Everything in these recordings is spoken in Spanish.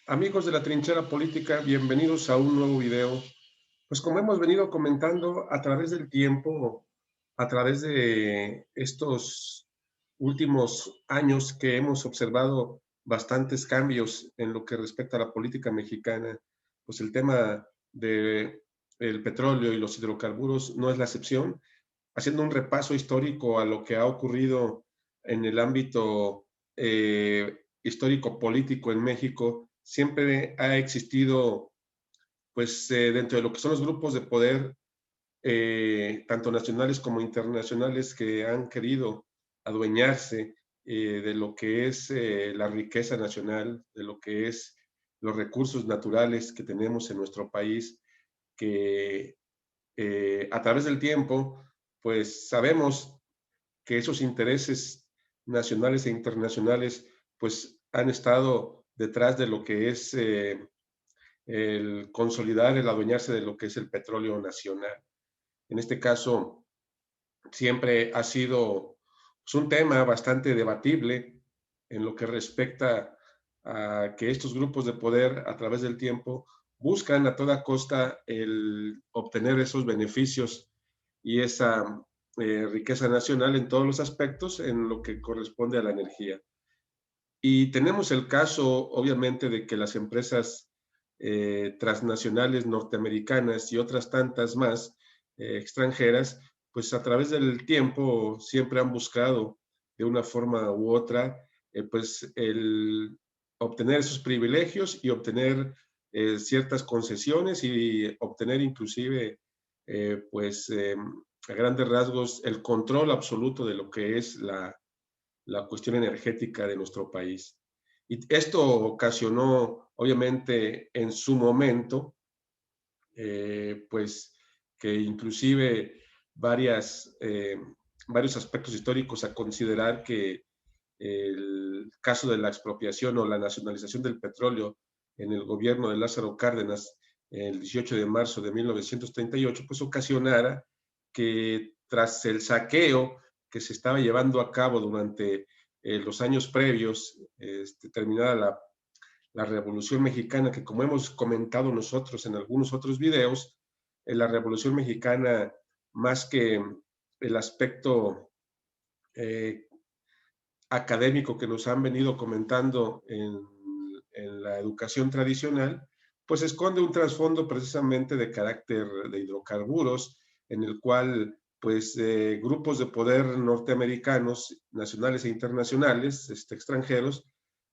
Amigos de la Trinchera Política, bienvenidos a un nuevo video. Pues como hemos venido comentando a través del tiempo, a través de estos últimos años que hemos observado bastantes cambios en lo que respecta a la política mexicana, pues el tema del petróleo y los hidrocarburos no es la excepción. Haciendo un repaso histórico a lo que ha ocurrido en el ámbito histórico político en México, siempre ha existido, pues, dentro de lo que son los grupos de poder, tanto nacionales como internacionales, que han querido adueñarse de lo que es la riqueza nacional, de lo que es los recursos naturales que tenemos en nuestro país, que a través del tiempo, pues sabemos que esos intereses nacionales e internacionales, pues han estado detrás de lo que es el consolidar, el adueñarse de lo que es el petróleo nacional. En este caso, siempre ha sido pues, un tema bastante debatible en lo que respecta a que estos grupos de poder a través del tiempo buscan a toda costa el obtener esos beneficios y esa riqueza nacional en todos los aspectos en lo que corresponde a la energía. Y tenemos el caso, obviamente, de que las empresas transnacionales norteamericanas y otras tantas más extranjeras, pues a través del tiempo siempre han buscado de una forma u otra, pues el obtener esos privilegios y obtener ciertas concesiones y obtener inclusive, pues a grandes rasgos, el control absoluto de lo que es la cuestión energética de nuestro país. Y esto ocasionó, obviamente, en su momento, pues que inclusive varias, varios aspectos históricos a considerar que el caso de la expropiación o la nacionalización del petróleo en el gobierno de Lázaro Cárdenas el 18 de marzo de 1938, pues ocasionara que tras el saqueo que se estaba llevando a cabo durante los años previos, terminada la Revolución Mexicana, que como hemos comentado nosotros en algunos otros videos, la Revolución Mexicana, más que el aspecto eh, académico que nos han venido comentando en la educación tradicional, pues esconde un trasfondo precisamente de carácter de hidrocarburos, en el cual pues grupos de poder norteamericanos, nacionales e internacionales, extranjeros,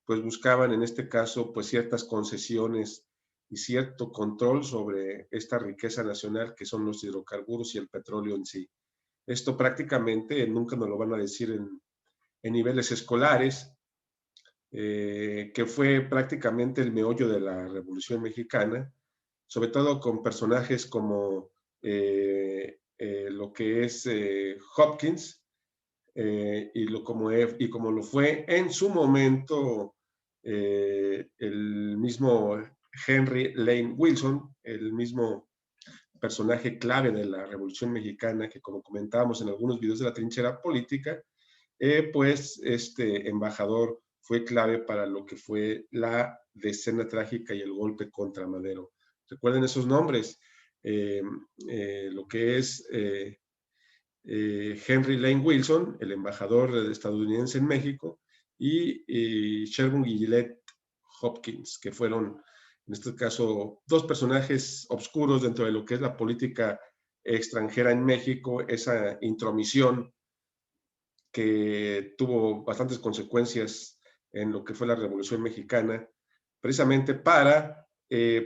pues buscaban en este caso pues ciertas concesiones y cierto control sobre esta riqueza nacional que son los hidrocarburos y el petróleo en sí. Esto prácticamente nunca nos lo van a decir en niveles escolares, que fue prácticamente el meollo de la Revolución Mexicana, sobre todo con personajes como lo que es Hopkins, y como lo fue en su momento el mismo Henry Lane Wilson, el mismo personaje clave de la Revolución Mexicana, que como comentábamos en algunos videos de la trinchera política, pues este embajador fue clave para lo que fue la decena trágica y el golpe contra Madero. Recuerden esos nombres, eh, lo que es Henry Lane Wilson, el embajador estadounidense en México, y Sherman Gillette Hopkins, que fueron, en este caso, dos personajes obscuros dentro de lo que es la política extranjera en México, esa intromisión que tuvo bastantes consecuencias en lo que fue la Revolución Mexicana, precisamente para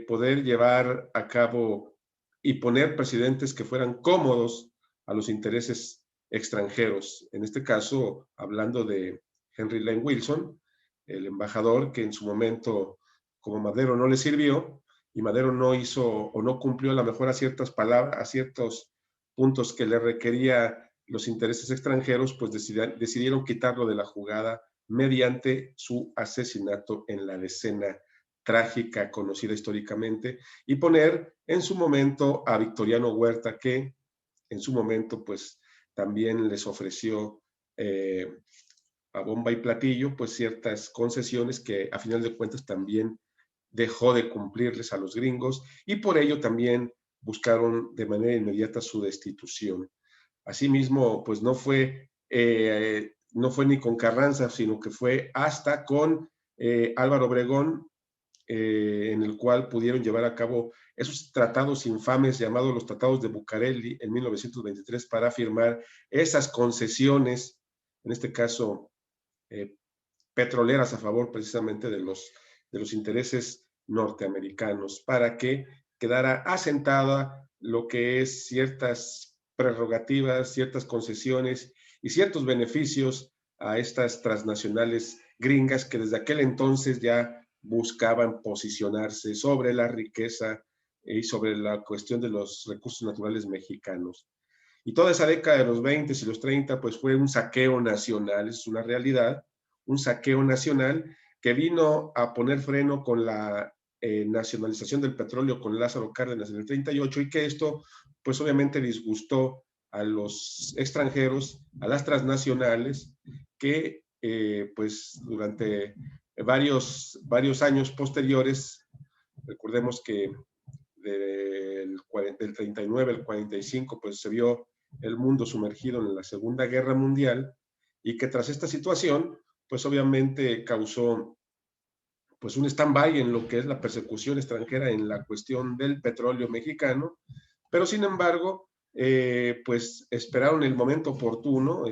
poder llevar a cabo y poner presidentes que fueran cómodos a los intereses extranjeros. En este caso, hablando de Henry Lane Wilson, el embajador que en su momento, como Madero no le sirvió, y Madero no hizo o no cumplió a lo mejor a ciertas palabras, a ciertos puntos que le requería los intereses extranjeros, pues decidieron quitarlo de la jugada mediante su asesinato en la decena trágica conocida históricamente y poner en su momento a Victoriano Huerta, que en su momento pues también les ofreció a bomba y platillo pues ciertas concesiones que a final de cuentas también dejó de cumplirles a los gringos y por ello también buscaron de manera inmediata su destitución. Asimismo, pues no fue ni con Carranza, sino que fue hasta con Álvaro Obregón, en el cual pudieron llevar a cabo esos tratados infames llamados los tratados de Bucareli en 1923 para firmar esas concesiones, en este caso eh, petroleras a favor precisamente de los intereses norteamericanos, para que quedara asentada lo que es ciertas prerrogativas, ciertas concesiones y ciertos beneficios a estas transnacionales gringas que desde aquel entonces ya buscaban posicionarse sobre la riqueza y sobre la cuestión de los recursos naturales mexicanos. Y toda esa década de los 20 y los 30 pues fue un saqueo nacional, es una realidad, un saqueo nacional que vino a poner freno con la nacionalización del petróleo con Lázaro Cárdenas en el 38 y que esto pues obviamente disgustó a los extranjeros, a las transnacionales que pues durante varios años posteriores, recordemos que del 39 al 45 pues se vio el mundo sumergido en la Segunda Guerra Mundial y que tras esta situación pues obviamente causó pues un stand-by en lo que es la persecución extranjera en la cuestión del petróleo mexicano, pero sin embargo, pues esperaron el momento oportuno,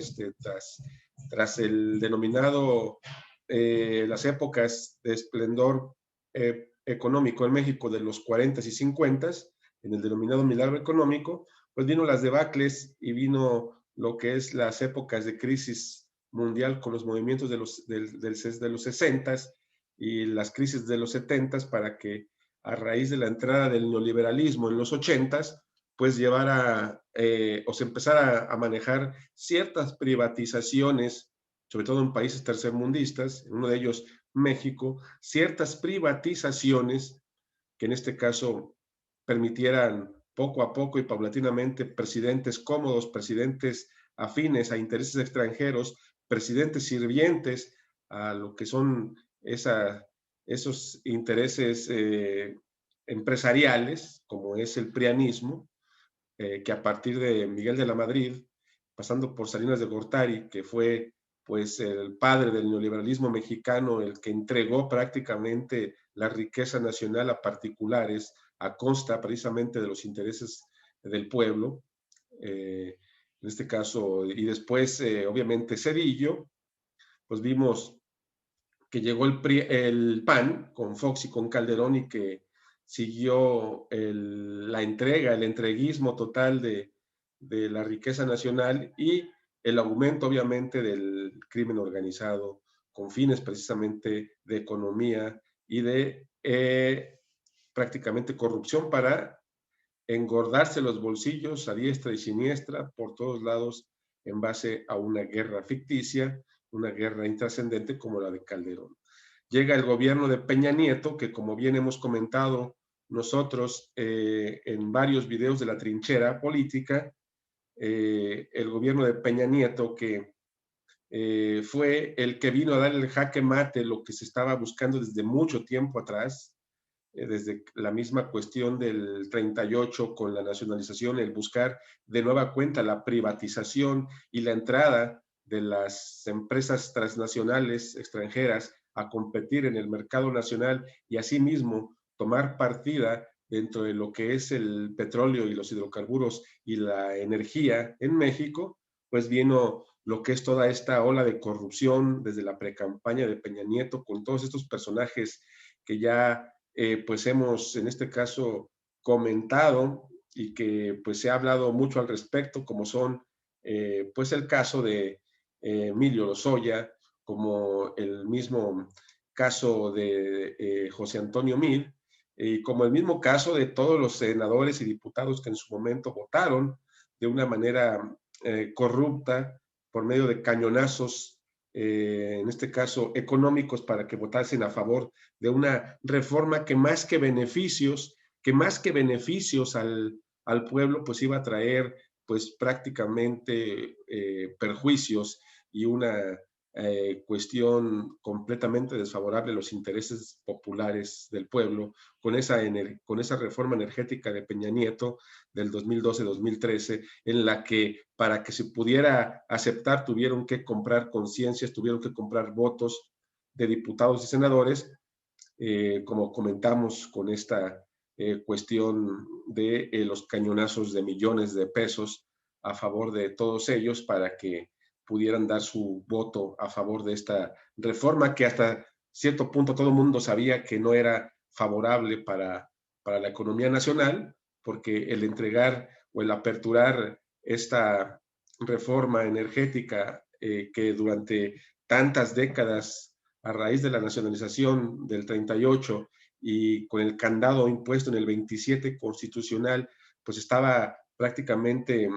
tras el denominado, las épocas de esplendor económico en México de los 40 y 50, en el denominado milagro económico, pues vino las debacles y vino lo que es las épocas de crisis mundial con los movimientos de los 60 y las crisis de los 70 para que a raíz de la entrada del neoliberalismo en los 80 pues llevara o se empezara a manejar ciertas privatizaciones, sobre todo en países tercermundistas, en uno de ellos México, ciertas privatizaciones que en este caso permitieran poco a poco y paulatinamente presidentes cómodos, presidentes afines a intereses extranjeros, presidentes sirvientes a lo que son esos intereses empresariales, como es el prianismo, que a partir de Miguel de la Madrid, pasando por Salinas de Gortari, que fue pues el padre del neoliberalismo mexicano, el que entregó prácticamente la riqueza nacional a particulares a costa precisamente de los intereses del pueblo, en este caso, y después obviamente Cedillo, pues vimos que llegó el PAN con Fox y con Calderón y que siguió la entrega, el entreguismo total de la riqueza nacional y el aumento obviamente del crimen organizado con fines precisamente de economía y de prácticamente corrupción para engordarse los bolsillos a diestra y siniestra por todos lados en base a una guerra ficticia, una guerra intrascendente como la de Calderón. Llega el gobierno de Peña Nieto, que como bien hemos comentado nosotros en varios videos de la trinchera política, el gobierno de Peña Nieto que fue el que vino a dar el jaque mate, lo que se estaba buscando desde mucho tiempo atrás, desde la misma cuestión del 38 con la nacionalización, el buscar de nueva cuenta la privatización y la entrada de las empresas transnacionales extranjeras a competir en el mercado nacional y asimismo tomar partida dentro de lo que es el petróleo y los hidrocarburos y la energía en México, pues vino lo que es toda esta ola de corrupción desde la precampaña de Peña Nieto con todos estos personajes que ya pues hemos en este caso comentado y que pues se ha hablado mucho al respecto, como son pues el caso de Emilio Lozoya, como el mismo caso de José Antonio Meade, y como el mismo caso de todos los senadores y diputados que en su momento votaron de una manera corrupta por medio de cañonazos, en este caso económicos, para que votasen a favor de una reforma que más que beneficios al pueblo, pues iba a traer pues prácticamente perjuicios y una cuestión completamente desfavorable a los intereses populares del pueblo, con esa reforma energética de Peña Nieto del 2012-2013, en la que para que se pudiera aceptar tuvieron que comprar conciencias, tuvieron que comprar votos de diputados y senadores, como comentamos con esta cuestión de los cañonazos de millones de pesos a favor de todos ellos para que pudieran dar su voto a favor de esta reforma que hasta cierto punto todo el mundo sabía que no era favorable para la economía nacional, porque el entregar o el aperturar esta reforma energética que durante tantas décadas a raíz de la nacionalización del 38 y con el candado impuesto en el 27 constitucional, pues estaba prácticamente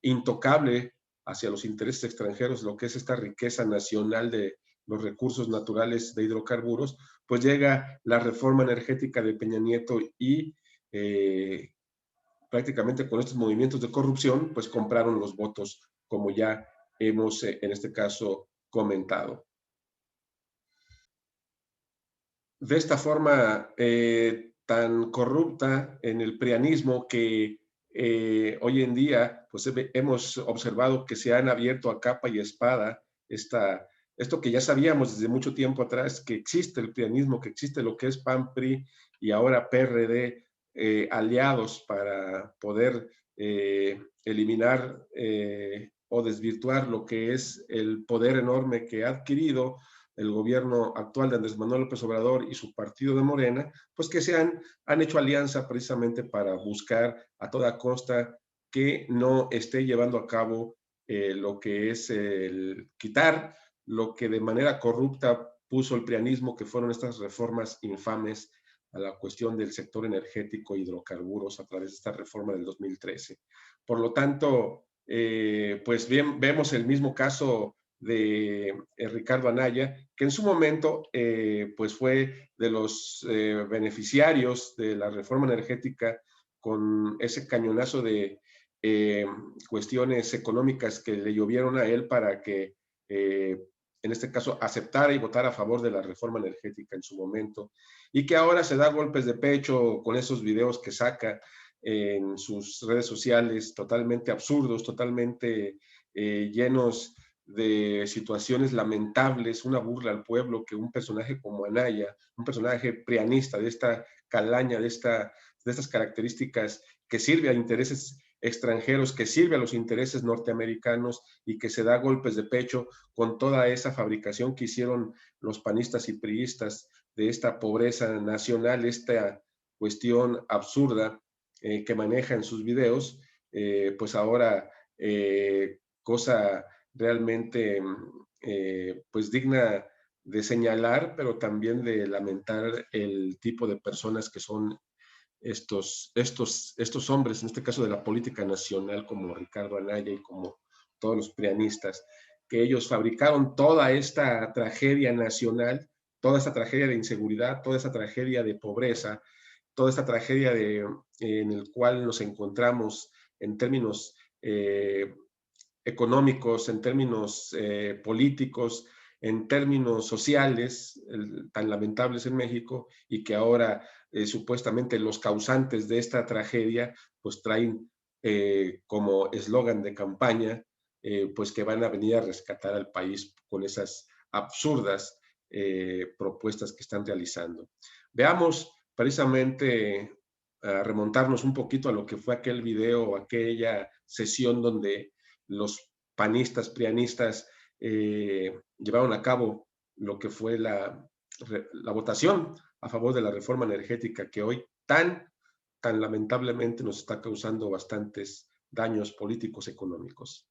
intocable hacia los intereses extranjeros, lo que es esta riqueza nacional de los recursos naturales de hidrocarburos, pues llega la reforma energética de Peña Nieto y prácticamente con estos movimientos de corrupción, pues compraron los votos, como ya hemos en este caso comentado. De esta forma tan corrupta en el prianismo que hoy en día pues hemos observado que se han abierto a capa y espada esto que ya sabíamos desde mucho tiempo atrás, que existe el prianismo, que existe lo que es PAN, PRI y ahora PRD, aliados para poder eliminar o desvirtuar lo que es el poder enorme que ha adquirido el gobierno actual de Andrés Manuel López Obrador y su partido de Morena, pues que han hecho alianza precisamente para buscar a toda costa que no esté llevando a cabo lo que es el quitar lo que de manera corrupta puso el prianismo, que fueron estas reformas infames a la cuestión del sector energético e hidrocarburos a través de esta reforma del 2013. Por lo tanto, pues bien, vemos el mismo caso de Ricardo Anaya, que en su momento pues fue de los beneficiarios de la reforma energética con ese cañonazo de cuestiones económicas que le llovieron a él para que en este caso aceptara y votara a favor de la reforma energética en su momento, y que ahora se da golpes de pecho con esos videos que saca en sus redes sociales totalmente absurdos, totalmente llenos de situaciones lamentables, una burla al pueblo, que un personaje como Anaya, un personaje prianista de esta calaña, de estas características, que sirve a intereses extranjeros, que sirve a los intereses norteamericanos y que se da golpes de pecho con toda esa fabricación que hicieron los panistas y priistas de esta pobreza nacional, esta cuestión absurda que maneja en sus videos, pues ahora cosa realmente pues digna de señalar, pero también de lamentar el tipo de personas que son estos hombres, en este caso de la política nacional, como Ricardo Anaya y como todos los prianistas, que ellos fabricaron toda esta tragedia nacional, toda esta tragedia de inseguridad, toda esta tragedia de pobreza, toda esta tragedia en el cual nos encontramos en términos económicos, en términos políticos, en términos sociales, tan lamentables en México, y que ahora supuestamente los causantes de esta tragedia pues traen como eslogan de campaña pues que van a venir a rescatar al país con esas absurdas propuestas que están realizando. Veamos precisamente a remontarnos un poquito a lo que fue aquel video, aquella sesión donde los panistas, prianistas llevaron a cabo lo que fue la votación a favor de la reforma energética que hoy tan lamentablemente nos está causando bastantes daños políticos económicos.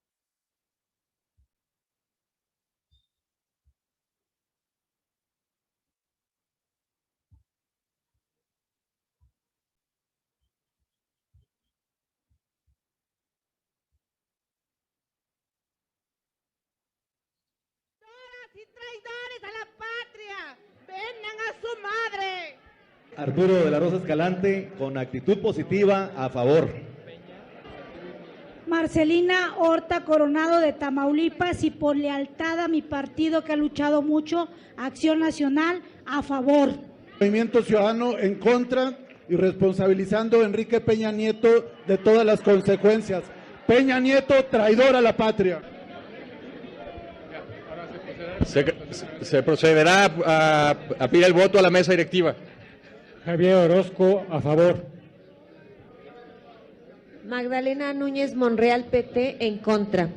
Y traidores a la patria, vengan a su madre. Arturo de la Rosa Escalante, con actitud positiva, a favor. Marcelina Horta Coronado de Tamaulipas, y por lealtad a mi partido que ha luchado mucho, Acción Nacional, a favor. Movimiento Ciudadano en contra y responsabilizando a Enrique Peña Nieto de todas las consecuencias. Peña Nieto, traidor a la patria. Se procederá a pedir el voto a la mesa directiva. Javier Orozco, a favor. Magdalena Núñez Monreal, PT, en contra.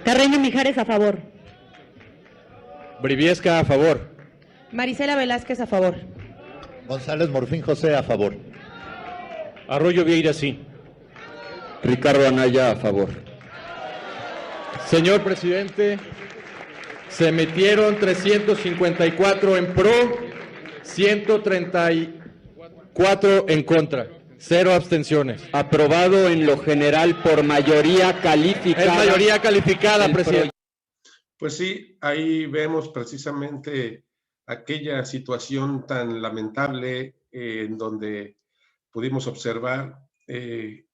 Carreño Mijares, a favor. Briviesca, a favor. Marisela Velázquez, a favor. González Morfín José, a favor. Arroyo Vieira, sí. Ricardo Anaya, a favor. Señor presidente, se emitieron 354 en pro, 134 en contra, 0 abstenciones. Aprobado en lo general por mayoría calificada. Es mayoría calificada, presidente. Pues sí, ahí vemos precisamente aquella situación tan lamentable en donde pudimos observar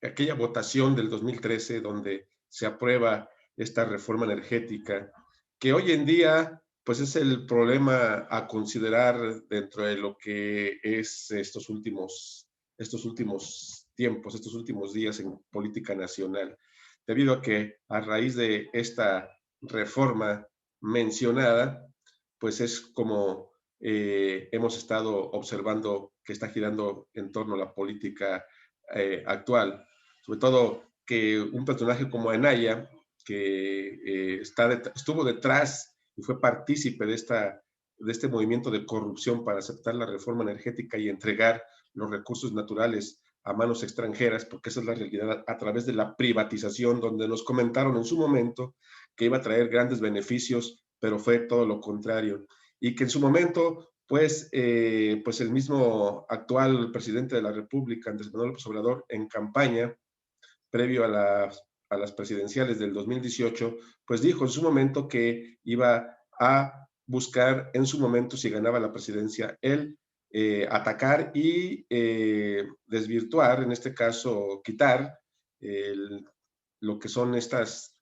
aquella votación del 2013 donde se aprueba esta reforma energética, que hoy en día pues es el problema a considerar dentro de lo que es estos últimos tiempos, estos últimos días en política nacional, debido a que a raíz de esta reforma mencionada, pues es como hemos estado observando que está girando en torno a la política actual, sobre todo que un personaje como Anaya, que estuvo detrás y fue partícipe de este movimiento de corrupción para aceptar la reforma energética y entregar los recursos naturales a manos extranjeras, porque esa es la realidad, a través de la privatización, donde nos comentaron en su momento que iba a traer grandes beneficios, pero fue todo lo contrario. Y que en su momento, pues el mismo actual presidente de la República, Andrés Manuel López Obrador, en campaña, previo a las presidenciales del 2018, pues dijo en su momento que iba a buscar en su momento, si ganaba la presidencia, él atacar y desvirtuar, en este caso quitar lo que son estas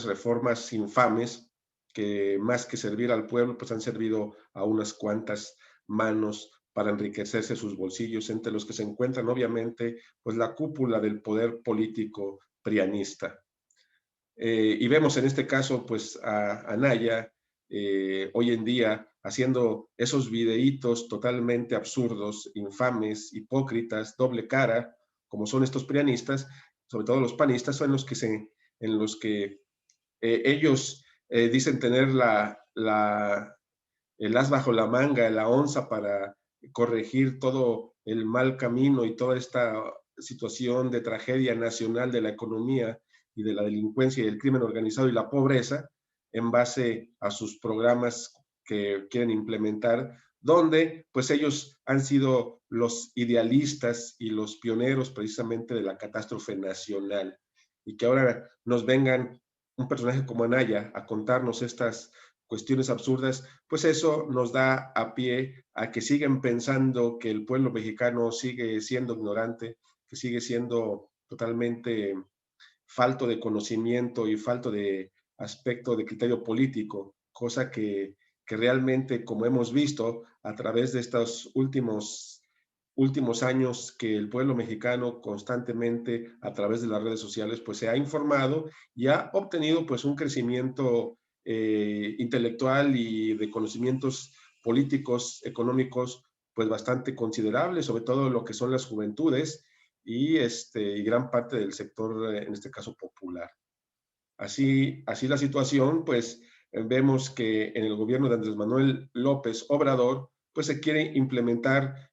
reformas infames que más que servir al pueblo, pues han servido a unas cuantas manos para enriquecerse sus bolsillos, entre los que se encuentran obviamente pues la cúpula del poder político prianista. Y vemos en este caso pues a Anaya hoy en día haciendo esos videitos totalmente absurdos, infames, hipócritas, doble cara, como son estos prianistas, sobre todo los panistas, son en los que ellos dicen tener el as bajo la manga, la onza para corregir todo el mal camino y toda esta situación de tragedia nacional de la economía y de la delincuencia y del crimen organizado y la pobreza, en base a sus programas que quieren implementar, donde pues ellos han sido los idealistas y los pioneros precisamente de la catástrofe nacional, y que ahora nos vengan un personaje como Anaya a contarnos estas cuestiones absurdas, pues eso nos da a pie a que siguen pensando que el pueblo mexicano sigue siendo ignorante, que sigue siendo totalmente falto de conocimiento y falto de aspecto de criterio político, cosa que realmente, como hemos visto a través de estos últimos años, que el pueblo mexicano constantemente a través de las redes sociales pues se ha informado y ha obtenido pues un crecimiento intelectual y de conocimientos políticos, económicos pues bastante considerable, sobre todo lo que son las juventudes y gran parte del sector, en este caso popular. Así la situación, pues vemos que en el gobierno de Andrés Manuel López Obrador pues se quiere implementar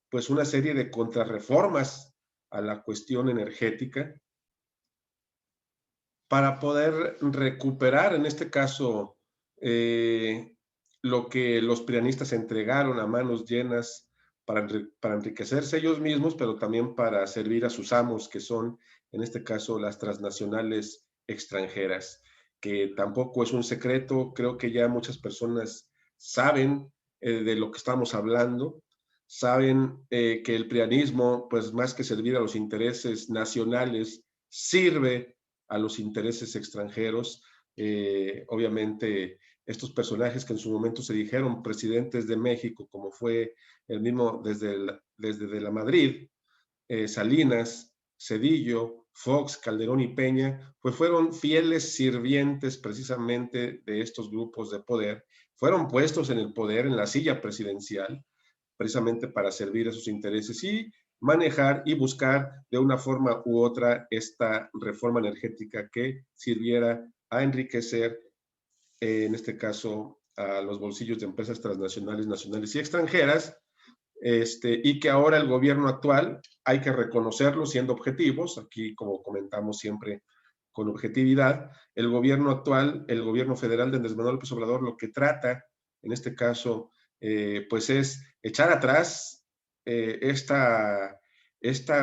pues una serie de contrarreformas a la cuestión energética para poder recuperar, en este caso, lo que los prianistas entregaron a manos llenas para enriquecerse ellos mismos, pero también para servir a sus amos, que son, en este caso, las transnacionales extranjeras, que tampoco es un secreto. Creo que ya muchas personas saben de lo que estamos hablando. saben que el prianismo, pues más que servir a los intereses nacionales, sirve a los intereses extranjeros. Obviamente, estos personajes que en su momento se dijeron presidentes de México, como fue el mismo desde de la Madrid, Salinas, Zedillo, Fox, Calderón y Peña, pues fueron fieles sirvientes precisamente de estos grupos de poder, fueron puestos en el poder, en la silla presidencial, precisamente para servir a sus intereses y manejar y buscar de una forma u otra esta reforma energética que sirviera a enriquecer, en este caso, a los bolsillos de empresas transnacionales, nacionales y extranjeras, y que ahora el gobierno actual, hay que reconocerlo siendo objetivos, aquí como comentamos siempre con objetividad, el gobierno actual, el gobierno federal de Andrés Manuel López Obrador, lo que trata, en este caso, pues es echar atrás esta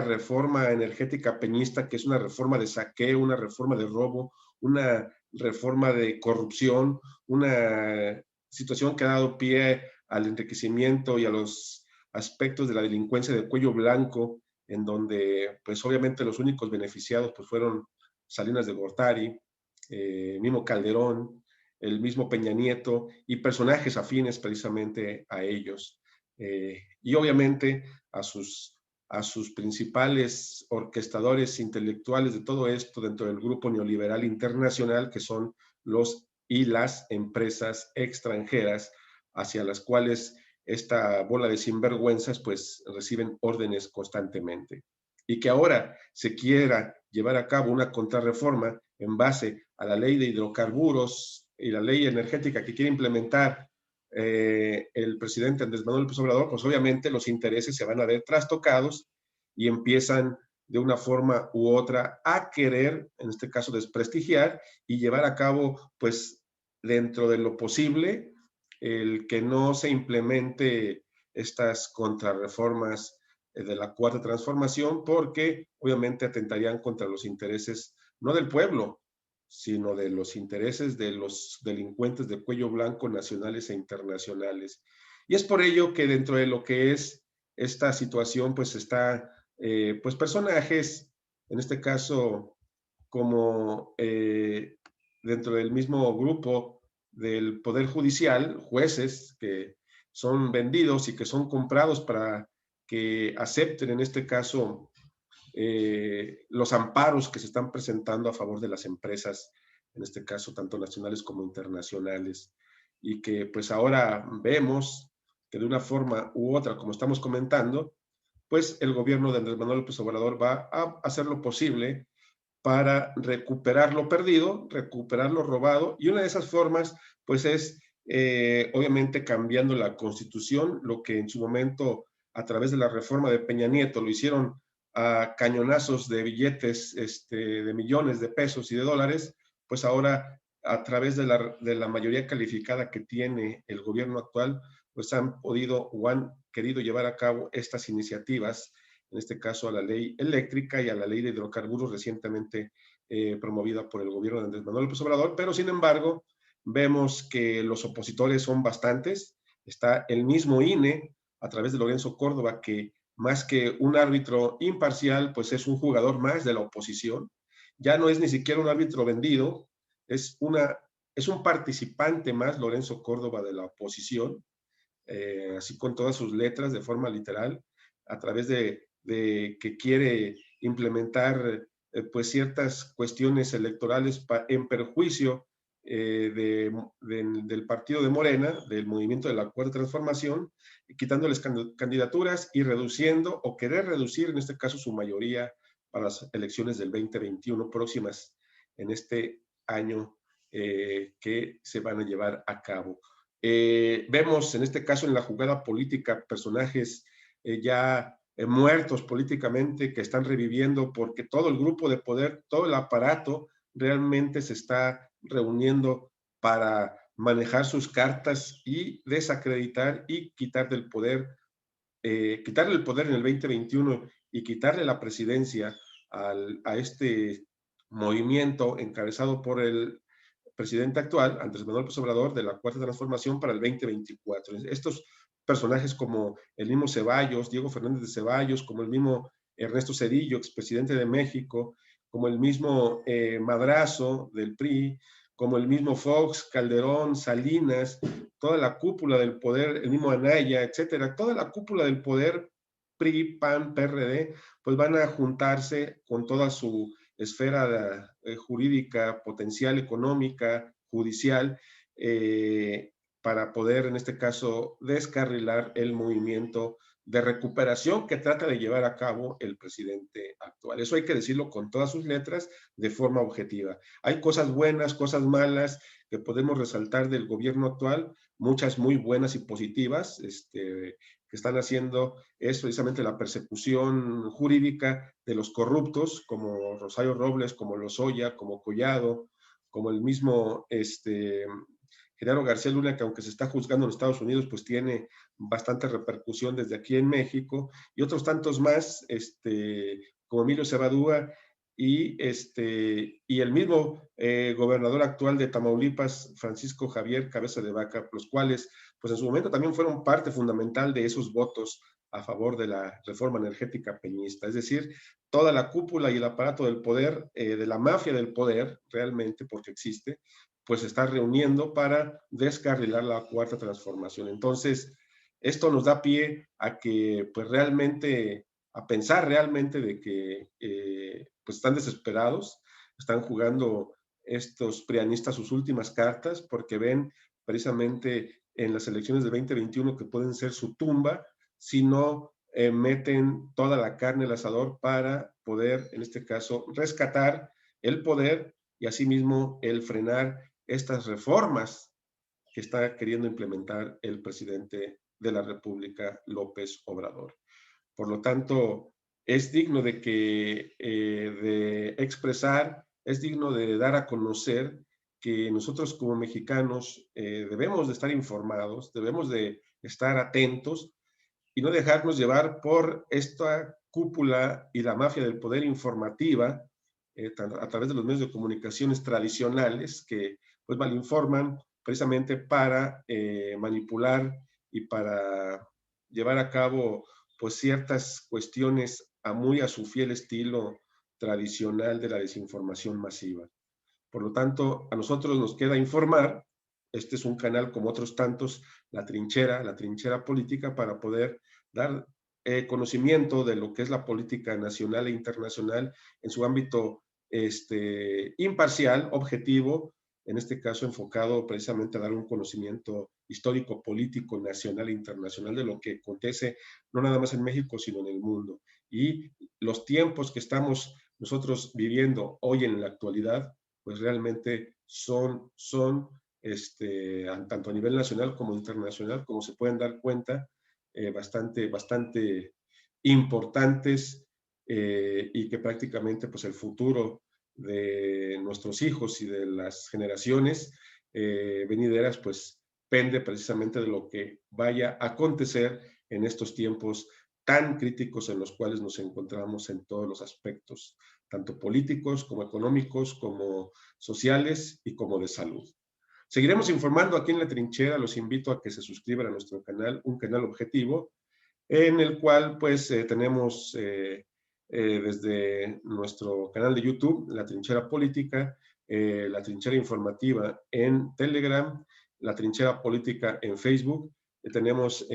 reforma energética peñista, que es una reforma de saqueo, una reforma de robo, una reforma de corrupción, una situación que ha dado pie al enriquecimiento y a los aspectos de la delincuencia de cuello blanco, en donde pues obviamente los únicos beneficiados pues fueron Salinas de Gortari, mismo Calderón, el mismo Peña Nieto y personajes afines precisamente a ellos. Y obviamente a sus principales orquestadores intelectuales de todo esto dentro del grupo neoliberal internacional, que son los y las empresas extranjeras hacia las cuales esta bola de sinvergüenzas pues reciben órdenes constantemente. Y que ahora se quiera llevar a cabo una contrarreforma en base a la ley de hidrocarburos y la ley energética que quiere implementar el presidente Andrés Manuel López Obrador, pues obviamente los intereses se van a ver trastocados y empiezan de una forma u otra a querer, en este caso, desprestigiar y llevar a cabo, pues, dentro de lo posible, el que no se implemente estas contrarreformas de la Cuarta Transformación, porque obviamente atentarían contra los intereses, no del pueblo, sino de los intereses de los delincuentes de cuello blanco nacionales e internacionales. Y es por ello que dentro de lo que es esta situación, pues está, pues personajes, en este caso, como dentro del mismo grupo del Poder Judicial, jueces que son vendidos y que son comprados para que acepten, en este caso, los amparos que se están presentando a favor de las empresas, en este caso tanto nacionales como internacionales, y que pues ahora vemos que de una forma u otra, como estamos comentando, pues el gobierno de Andrés Manuel López Obrador va a hacer lo posible para recuperar lo perdido, recuperar lo robado, y una de esas formas pues es obviamente cambiando la Constitución, lo que en su momento a través de la reforma de Peña Nieto lo hicieron a cañonazos de billetes de millones de pesos y de dólares, pues ahora a través de la mayoría calificada que tiene el gobierno actual, pues han podido o han querido llevar a cabo estas iniciativas, en este caso a la ley eléctrica y a la ley de hidrocarburos recientemente promovida por el gobierno de Andrés Manuel López Obrador, pero sin embargo vemos que los opositores son bastantes. Está el mismo INE a través de Lorenzo Córdoba, que más que un árbitro imparcial, pues es un jugador más de la oposición. Ya no es ni siquiera un árbitro vendido, es un participante más, Lorenzo Córdoba, de la oposición, así con todas sus letras, de forma literal, a través de que quiere implementar pues ciertas cuestiones electorales en perjuicio del partido de Morena, del movimiento de la Cuarta Transformación, quitándoles candidaturas y reduciendo o querer reducir en este caso su mayoría para las elecciones del 2021 próximas en este año que se van a llevar a cabo. Vemos en este caso en la jugada política personajes ya muertos políticamente que están reviviendo porque todo el grupo de poder, todo el aparato realmente se está reuniendo para manejar sus cartas y desacreditar y quitar del poder, quitarle el poder en el 2021 y quitarle la presidencia a este movimiento encabezado por el presidente actual, Andrés Manuel López Obrador, de la Cuarta Transformación para el 2024. Estos personajes como el mismo Ceballos, Diego Fernández de Ceballos, como el mismo Ernesto Zedillo, expresidente de México, como el mismo Madrazo del PRI, como el mismo Fox, Calderón, Salinas, toda la cúpula del poder, el mismo Anaya, etcétera, toda la cúpula del poder PRI, PAN, PRD, pues van a juntarse con toda su esfera jurídica, potencial, económica, judicial, para poder, en este caso, descarrilar el movimiento de recuperación que trata de llevar a cabo el presidente actual. Eso hay que decirlo con todas sus letras, de forma objetiva. Hay cosas buenas, cosas malas que podemos resaltar del gobierno actual, muchas muy buenas y positivas, que están haciendo es precisamente la persecución jurídica de los corruptos, como Rosario Robles, como Lozoya, como Collado, como el mismo Genaro García Luna, que aunque se está juzgando en Estados Unidos, pues tiene bastante repercusión desde aquí en México, y otros tantos más, como Emilio Cebadúa, y el mismo gobernador actual de Tamaulipas, Francisco Javier Cabeza de Vaca, los cuales, pues en su momento también fueron parte fundamental de esos votos a favor de la reforma energética peñista. Es decir, toda la cúpula y el aparato del poder, de la mafia del poder, realmente, porque existe, pues se está reuniendo para descarrilar la cuarta transformación. Entonces, esto nos da pie a que, pues realmente, a pensar realmente de que pues están desesperados, están jugando estos prianistas sus últimas cartas, porque ven precisamente en las elecciones de 2021 que pueden ser su tumba si no meten toda la carne al asador para poder, en este caso, rescatar el poder y asimismo el frenar estas reformas que está queriendo implementar el presidente de la República, López Obrador. Por lo tanto, es digno de expresar, es digno de dar a conocer que nosotros como mexicanos debemos de estar informados, debemos de estar atentos y no dejarnos llevar por esta cúpula y la mafia del poder informativa a través de los medios de comunicaciones tradicionales que pues malinforman precisamente para manipular y para llevar a cabo pues ciertas cuestiones muy a su fiel estilo tradicional de la desinformación masiva. Por lo tanto, a nosotros nos queda informar. Este es un canal como otros tantos, La Trinchera Política, para poder dar conocimiento de lo que es la política nacional e internacional en su ámbito imparcial, objetivo, en este caso enfocado precisamente a dar un conocimiento histórico, político, nacional e internacional de lo que acontece no nada más en México, sino en el mundo. Y los tiempos que estamos nosotros viviendo hoy en la actualidad, pues realmente son tanto a nivel nacional como internacional, como se pueden dar cuenta, bastante importantes y que prácticamente pues el futuro de nuestros hijos y de las generaciones venideras pues pende precisamente de lo que vaya a acontecer en estos tiempos tan críticos en los cuales nos encontramos en todos los aspectos, tanto políticos como económicos, como sociales y como de salud. Seguiremos informando aquí en La Trinchera. Los invito a que se suscriban a nuestro canal, un canal objetivo, en el cual pues tenemos desde nuestro canal de YouTube, La Trinchera Política, La Trinchera Informativa en Telegram, La Trinchera Política en Facebook. Tenemos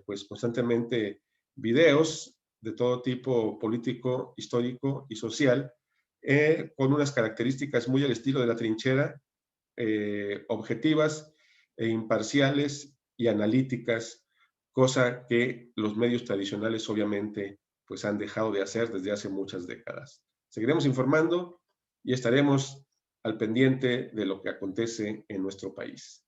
pues constantemente videos de todo tipo político, histórico y social, con unas características muy al estilo de La Trinchera, objetivas e imparciales y analíticas, cosa que los medios tradicionales obviamente pues han dejado de hacer desde hace muchas décadas. Seguiremos informando y estaremos al pendiente de lo que acontece en nuestro país.